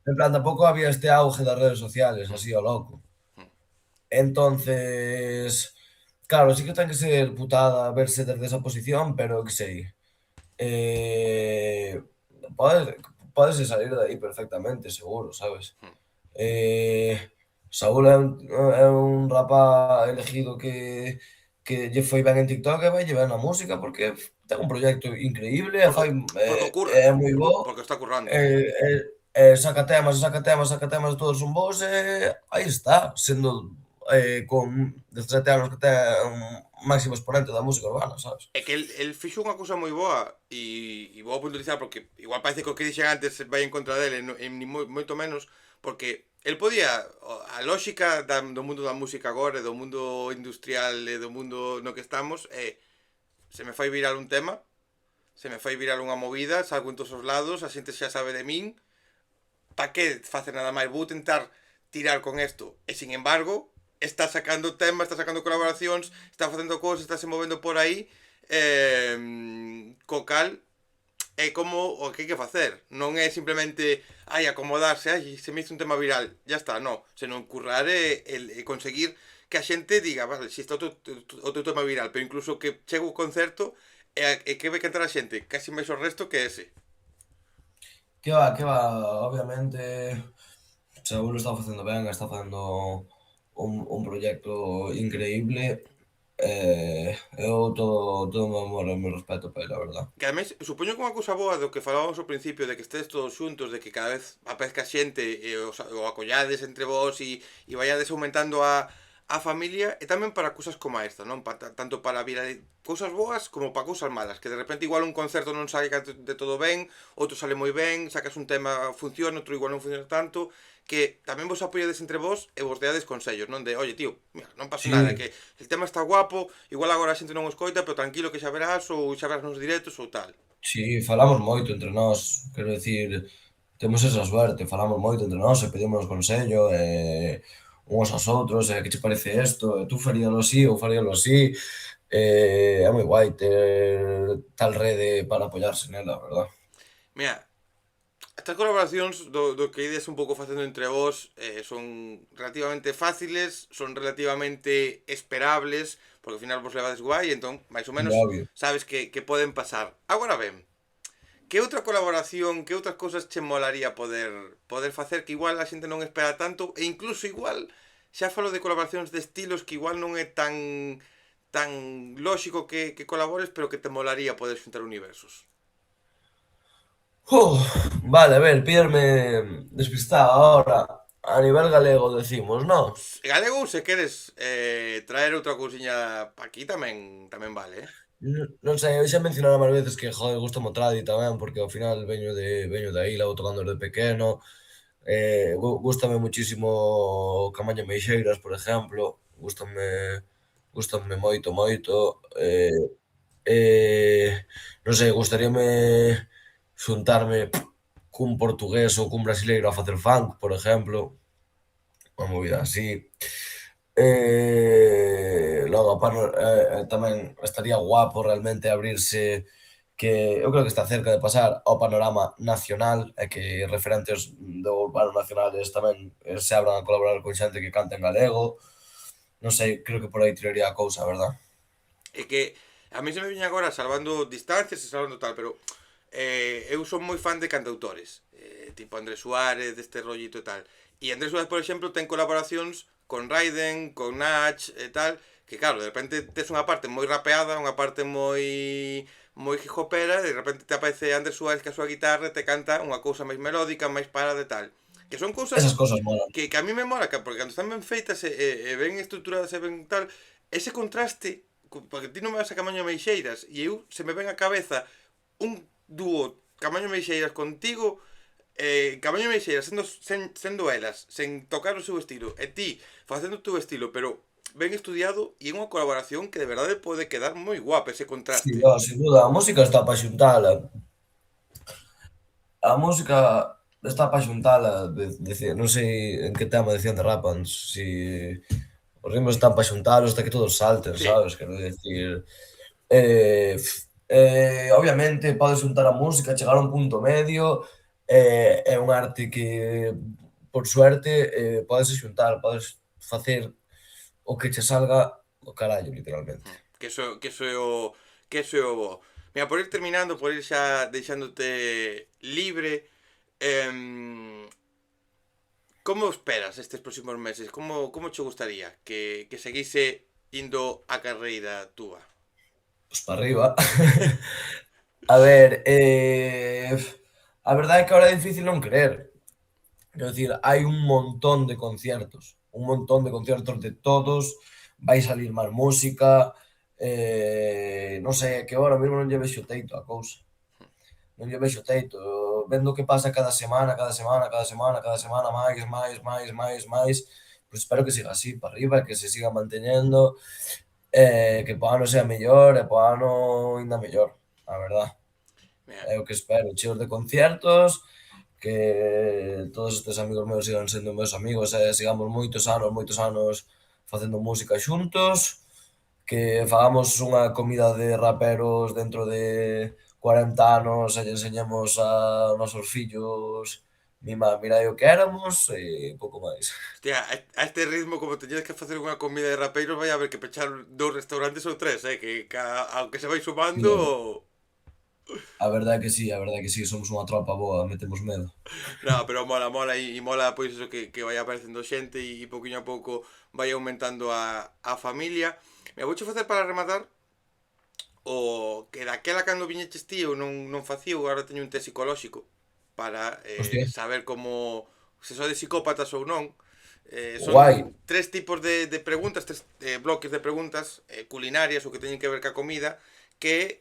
En plan, tampouco había este auge das redes sociales, Hmm, así ao loco. hmm. Entonces, claro, sí que ten que ser putada verse desde esa posición, pero que sei, eh, podes pódese saír de aí perfectamente, seguro, sabes? Hmm. Eh, Saúl é un rapaz elegido que lle foi ben en TikTok e vaille ben na música porque ten un proxecto increíble e Porque, fai porque ocurra, é moi bo, porque está currando. saca temas, e saca temas, saca temas, todos son bons e aí está, sendo, con 17 anos que ten un máximo exponente da música urbana, sabes? É que el fixo unha cousa moi boa e vou a puntualizar porque igual parece que o que dixen antes vai en contra dele, ni moito menos, porque el podía, a lógica do mundo da música agora, do mundo industrial e do mundo no que estamos, se me fai viral un tema, se me fai viral unha movida, salgo en todos os lados, a xente xa sabe de min, pa que facer nada máis? Vou tentar tirar con isto. E sin embargo, está sacando temas, está sacando colaboracións, está facendo cousas, está se movendo por aí, co cal é como o que hai que facer. Non é simplemente acomodarse, se me hizo un tema viral, ya está, no. Senón currar e conseguir que a xente diga, vale, si está outro tema viral, pero incluso que chegue o concerto e que ve cantar a xente, casi máis o resto que ese. Que va, obviamente, Saúl está facendo ben, está facendo un proxecto increíble, eu todo o meu amor e o meu respeto para el, a verdad. Que ademais, supoño que unha cousa boa do que falábamos ao principio de que estés todos xuntos, de que cada vez aparezca xente e o acollades entre vós e vaiades aumentando a familia e tamén para cousas como esta, non? Tanto para virar cousas boas como para cousas malas, que de repente igual un concerto non sae de todo ben, outro sale moi ben, sacas un tema funciona, outro igual non funciona tanto, que tamén vos apoiades entre vós e vos deades consellos, non? De, oye, tío, mira, non pasa nada, Sí, que el tema está guapo, igual agora a xente non o escoita, pero tranquilo que xa verás ou xa verás nos directos ou tal. sí, falamos moito entre nós, quero dicir, temos esa suerte, falamos moito entre nós e pedímonos consello, uns aos outros, que che parece isto, e tú faríalo así ou faríalo así, é moi guai ter tal rede para apoiarse nela, a verdad. Mira, Estas colaboracións do que ides un pouco facendo entre vós son relativamente fáciles, son relativamente esperables, porque ao final vos levades guai, entón, máis ou menos, Obvio. sabes que poden pasar. Agora ben, que outra colaboración, que outras cousas che molaría poder facer que igual a xente non espera tanto, e incluso igual, xa falo de colaboracións de estilos que igual non é tan lóxico que colabores, pero que te molaría poder xuntar universos. Uf, vale, a ver, pídeme despistado ahora. A nivel galego decimos, ¿no? Galego, se queres traer outra cousiña pa aquí tamén vale, eh? Non sei, eu xa mencionara máis veces que, joder, gusta o tradi tamén, porque ao final veño de aí, levo tocando desde pequeno. Gústame muchísimo Camaño Meixeiras, por exemplo. Gústame moito, moito. Non sei, gustaríame xuntarme cun portugués ou cun brasileiro a facer funk, por exemplo. Unha movida así. Logo, tamén estaría guapo realmente abrirse, que eu creo que está cerca de pasar ao panorama nacional e que referentes do urbano nacionales tamén se abran a colaborar con xente que canta en galego. Non sei, creo que por aí tiraría a cousa, verdad? É que a mí se me viña agora salvando distancias e salvando tal, pero eu son moi fan de cantautores, tipo Andrés Suárez, deste rollito e tal. E Andrés Suárez, por exemplo, ten colaboracións con Raiden, con Nach e tal, que claro, de repente tes unha parte moi rapeada, unha parte moi hijopera, e de repente te aparece Andrés Suárez que a súa guitarra e te canta unha cousa máis melódica, máis parada e tal. Que son cousas Esas cousas molan. que a mí me mola, porque cando están ben feitas e ben estructuradas e ben tal, ese contraste, porque ti non me vas a Camaño Meixeiras, e eu se me ven a cabeza un dúo Camaño Meixeiras contigo, Camaño Meixeiras sendo elas, sen tocar o seu estilo, e ti facendo o teu estilo, pero ben estudiado, e é unha colaboración que de verdade pode quedar moi guapa ese Sí, contraste. no, sin duda, a música está pa xuntala. A música está pa xuntala, non sei en que tema decían de Rapans, si os ritmos están pa xuntalos hasta que todos salten, Sí, sabes? Quero dicir, obviamente podes xuntar a música, chegar a un punto medio, é un arte que, por suerte, pódese xuntar, podes facer o que che salga do carallo, literalmente. que eso é o que eso é o bo. Mira, por ir terminando, por ir xa deixándote libre, em, como esperas estes próximos meses? Como che gustaría que seguise indo a carreira túa? Pois para arriba. A ver, a verdade é que ahora é difícil non querer. Quero dicir, hai un montón de conciertos de todos, vai salir máis música, non sei, é que agora mesmo non lle vexo teito a cousa, non lle vexo teito. Vendo o que pasa cada semana, cada semana, cada semana, cada semana, máis, máis, máis, máis, máis, pois espero que siga así, para arriba, que se siga manteñendo, que po ano sea mellor e po ano aínda mellor, a verdad. Mira, É o que espero, cheos de conciertos, que todos estes amigos meus sigan sendo meus amigos e sigamos moitos anos facendo música xuntos, que fagamos unha comida de raperos dentro de 40 anos e lle enseñemos a nosos fillos mira aí o que éramos e pouco máis. hostia, a este ritmo, como teñedes que facer unha comida de rapeiros, vai haber que pechar 2 restaurantes ou 3, que aunque se vai Sí, sumando. a verdade é que sí, a verdade é que sí, somos unha tropa boa, metemos medo. No, pero mola e mola pois eso que vai aparecendo xente e pouquinho a pouco vai aumentando a familia. Me vouche facer para rematar o que daquela cando viñeches ti eu non facía, eu agora teño un test psicolóxico para Hostia, saber como se sodes psicópatas ou non. guai, Son 3 tipos de preguntas, 3 bloques de preguntas culinarias ou que teñen que ver ca comida que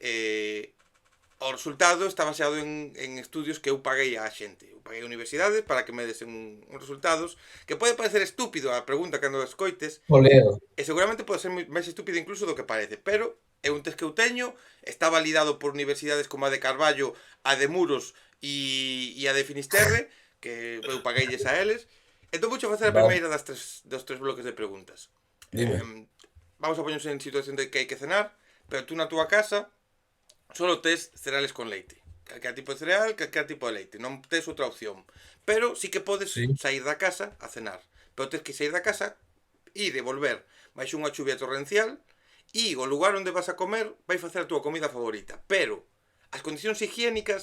o resultado está baseado en estudios que eu paguei á xente. Eu paguei a universidades para que me desen uns resultados que pode parecer estúpido a pregunta cando escoites, poleo. e seguramente pode ser máis estúpido incluso do que parece, pero é un test que eu teño, está validado por universidades como a de Carballo, a de Muros e a de Finisterre, que eu pagueilles a eles. Entón vou facer a Vale, primeira dos 3 bloques de preguntas. dime. Vamos a poñernos en situación de que hai que cenar, pero tú na túa casa solo tes cereales con leite. calquera tipo de cereal, calquera tipo de leite, non tes outra opción. Pero sí que podes Sí. sair da casa a cenar. Pero tens que sair da casa e devolver baixo unha chuvia torrencial e o lugar onde vas a comer vai facer a túa comida favorita. Pero as condicións higiénicas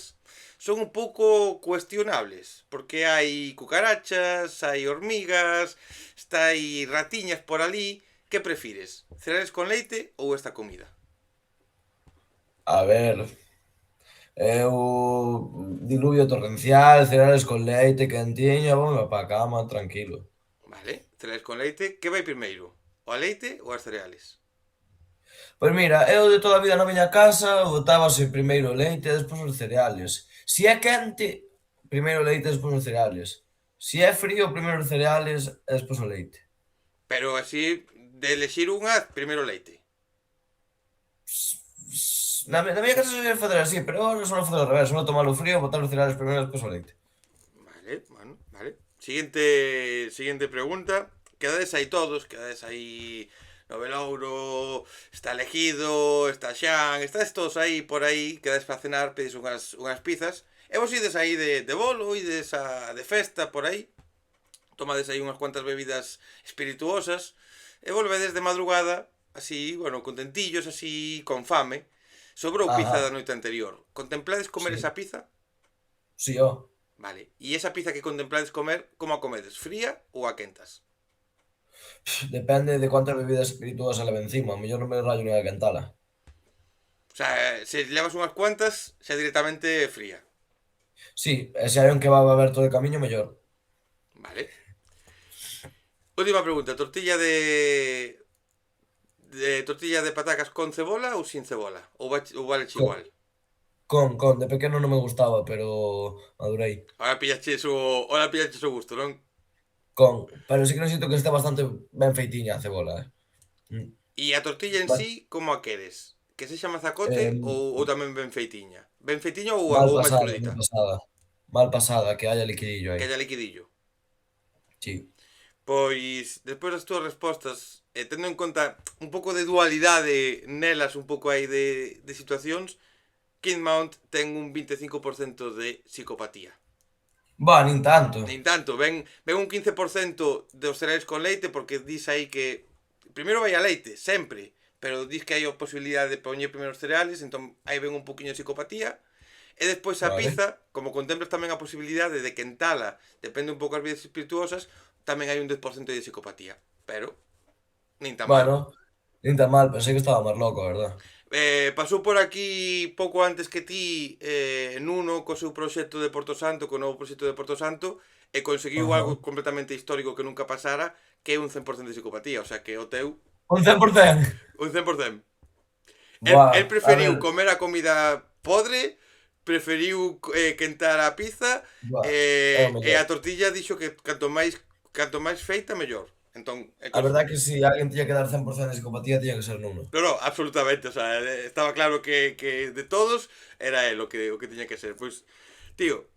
son un pouco cuestionables, porque hai cucarachas, hai hormigas, está aí ratiñas por ali. Que prefires? Cereales con leite ou esta comida? A ver, eu diluvio torrencial, cereales con leite, quentiño, vome pa cama, tranquilo. Vale, cereales con leite, que vai primeiro? O a leite ou as cereales? Pois mira, eu de toda a vida na miña casa botábase primeiro o leite e despois os cereales. Si é quente, primeiro o leite e despois os cereales. Si é frío, primeiro os cereales e despois o leite. Pero así, de elegir unha, primeiro o leite. Na miña casa se debe facer así, pero eu solo facer ao revés, solo tomar o frío, botar os cereales primeiro e despois o leite. Vale, bueno, vale. Siguiente pregunta. Quedades aí todos, quedades aí no Velouro, está Elegido, está Xan, estades todos aí por aí, quedades para cenar, pedís unhas pizzas, e vos ides aí de bolo, ides de festa por aí, tomades aí unhas cuantas bebidas espirituosas, e volvedes de madrugada, así, bueno, contentillos, así, con fame. Sobrou pizza da Ajá, noite anterior. Contemplades comer sí, esa pizza? sí, ó. Vale. E esa pizza que contemplades comer, como a comedes? Fría ou a quentas? Depende de cuántas bebidas espirituosas leve encima, a mellor non me rayo nin a quentala. O sea, se levas unhas cuantas, xa directamente fría. Sí, e se hai un kebab aberto de camiño, mellor. Vale. Última pregunta. Tortilla de patacas con cebola ou sin cebola? Ou vale Con, igual? de pequeno non me gustaba, pero madurei. Ahora pillaches o gusto, non? Pero sí que necesito que esté bastante ben feitiña a cebola, Mm. E a tortilla en Vale. sí, como a queres? Que sexa mazacote Eh, ou tamén ben feitiña? Ben feitiña ou, mal ou máis pasada, crudita? mal pasada. Mal pasada, que haya liquidillo Que aí. haya liquidillo. Sí. Pois, despois das túas respostas, tendo en conta un pouco de dualidade nelas, un pouco aí de situacións, Kidmount ten un 25% de psicopatía. Va, nin tanto. Nin tanto, ven un 15% dos cereais con leite porque dis aí que primeiro vai a leite, sempre, pero dis que hai a posibilidade de poñer primeiro os cereales, entón aí ven un poquinho de psicopatía. E despois a Vale. pizza, como contemplas tamén a posibilidade de quentala, depende un pouco das bebidas espirituosas, tamén hai un 10% de psicopatía. Pero, nin tan mal. Bueno, nin tan mal, pensei que estaba máis loco, a verdad. Pasou por aquí pouco antes que ti Nuno co seu proxecto de Porto Santo, co novo proxecto de Porto Santo, e conseguiu Ajá. algo completamente histórico que nunca pasara, que é un 100% de psicopatía, o sea que o teu Un 100%. un 100%. El Buah, a preferiu ver, comer a comida podre, preferiu quentar a pizza, buah, é o e mellor. a tortilla dixo que canto máis feita mellor. Entón, A verdade que si alguén tiña que dar 100% de psicopatía, tiña que ser Nuno. no, no, absolutamente, o sea, estaba claro que de todos era él o que tiña que ser. Pois, tío,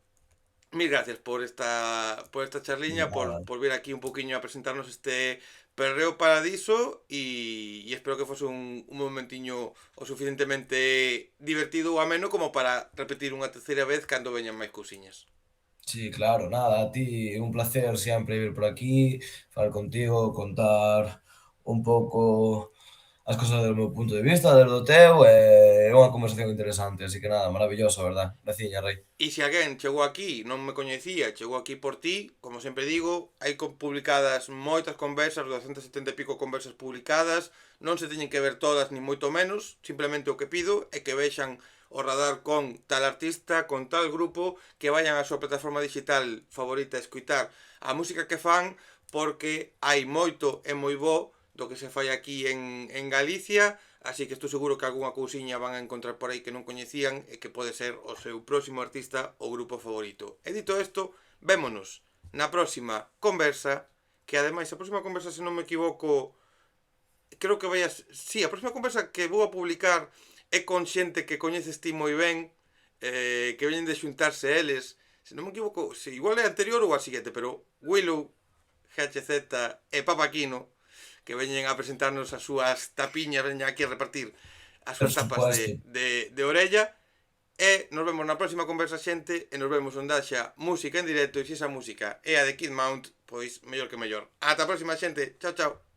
mil gracias por esta charliña, Nada. por vir aquí un poquinho a presentarnos este Perreo Paradiso e espero que fose un momentiño o suficientemente divertido ou ameno como para repetir unha terceira vez cando veñan máis cousiñas. Sí, claro, nada, a ti un placer siempre vir por aquí, falar contigo, contar un pouco as cousas do meu punto de vista, desde o teu, é unha conversación interesante, así que nada, maravilloso, a verdad. Graciña, Rei. E se alguén chegou aquí, non me coñecía, chegou aquí por ti, como sempre digo, hai publicadas moitas conversas, 270 e pico conversas publicadas, non se teñen que ver todas, ni moito menos, simplemente o que pido é que vexan o radar con tal artista, con tal grupo, que vayan á súa plataforma digital favorita a escutar a música que fan, porque hai moito e moi bo do que se fai aquí en Galicia, así que estou seguro que algunha cousiña van a encontrar por aí que non coñecían e que pode ser o seu próximo artista ou grupo favorito. E dito isto, vémonos na próxima conversa, que ademais a próxima conversa, se non me equivoco, creo que vai a... Sí, a próxima conversa que vou a publicar é con xente que coñeces ti moi ben, que veñen de xuntarse eles, se non me equivoco, se igual é anterior ou a seguinte, pero Willow, GHZ e Papaquino, que veñen a presentarnos as súas tapiñas, veñen aquí a repartir as súas Por tapas supuesto. de orella, E nos vemos na próxima conversa, xente, e nos vemos onde haxa música en directo, e se esa música é a de Kid Mount, pois mellor que mellor. Ata a próxima, xente. Chao, chao.